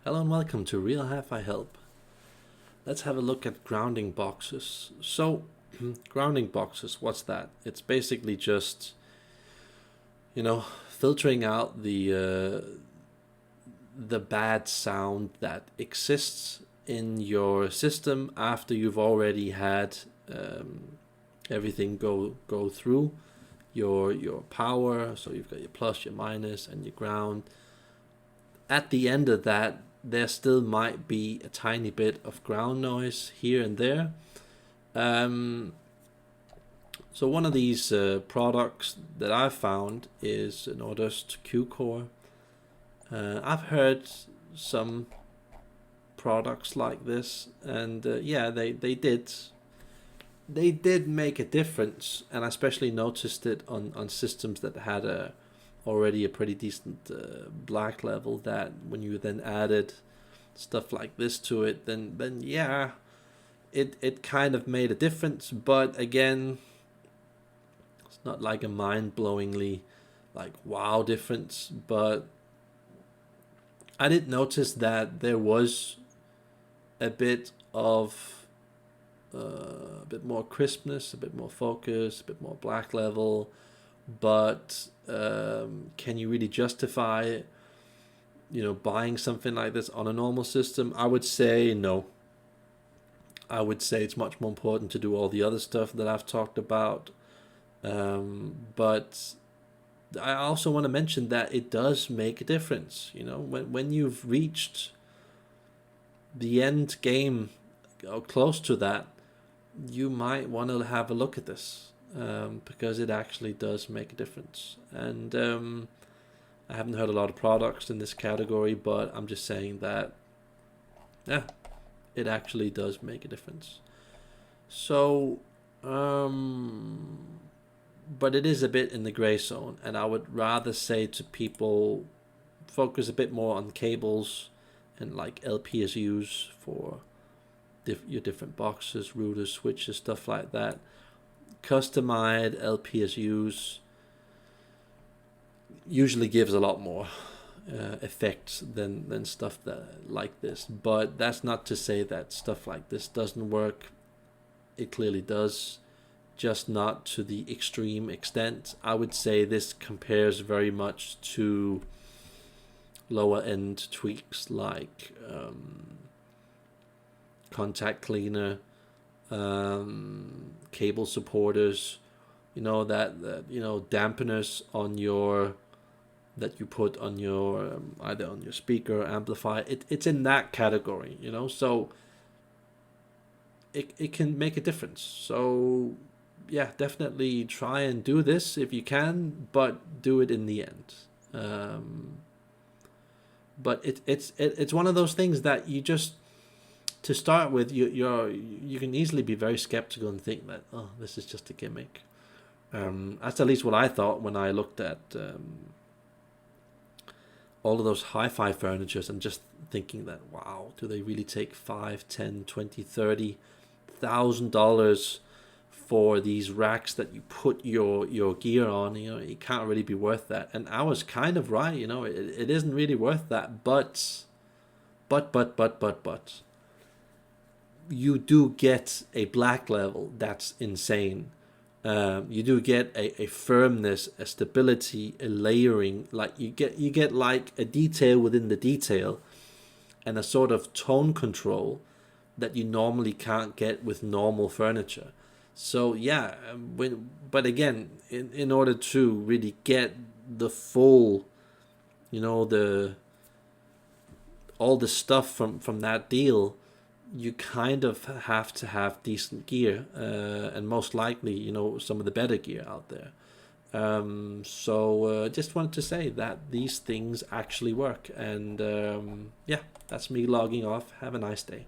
Hello and welcome to Real Hi-Fi Help. Let's have a look at grounding boxes. So, grounding boxes, what's that? It's basically just, filtering out the bad sound that exists in your system after you've already had everything go through your power. So you've got your plus, your minus, and your ground. At the end of that, there still might be a tiny bit of ground noise here and there. So one of these products that I've found is an Audust Q-Core. I've heard some products like this, and yeah, they did make a difference, and I especially noticed it on systems that had already a pretty decent black level, that when you then added stuff like this to it, then yeah, it kind of made a difference. But again, it's not like a mind-blowingly like wow difference, but I did notice that there was a bit of a bit more crispness, a bit more focus, a bit more black level. But can you really justify, buying something like this on a normal system? I would say no. I would say it's much more important to do all the other stuff that I've talked about. But I also want to mention that it does make a difference. When you've reached the end game or close to that, you might want to have a look at this. Because it actually does make a difference. And I haven't heard a lot of products in this category, but I'm just saying that, yeah, it actually does make a difference. So, but it is a bit in the gray zone, and I would rather say to people, focus a bit more on cables and like LPSUs for your different boxes, routers, switches, stuff like that. Customized LPSUs usually gives a lot more effects than stuff like this. But that's not to say that stuff like this doesn't work. It clearly does, just not to the extreme extent. I would say this compares very much to lower end tweaks like contact cleaner, cable supporters, dampeners on your that you put on your either on your speaker or amplifier. It's in that category, so it can make a difference. So yeah, definitely try and do this if you can, but do it in the end. But it's one of those things that you just, to start with, you can easily be very skeptical and think that, oh, this is just a gimmick. That's at least what I thought when I looked at all of those hi-fi furnitures, and just thinking that, wow, do they really take $5, $10, $20, $30,000 for these racks that you put your gear on? It can't really be worth that. And I was kind of right. It isn't really worth that. But you do get a black level that's insane. You do get a firmness, a stability, a layering. Like you get like a detail within the detail, and a sort of tone control that you normally can't get with normal furniture. So yeah, but again, in order to really get the full, all the stuff from that deal, you kind of have to have decent gear, and most likely, some of the better gear out there. So just wanted to say that these things actually work. And yeah, that's me logging off. Have a nice day.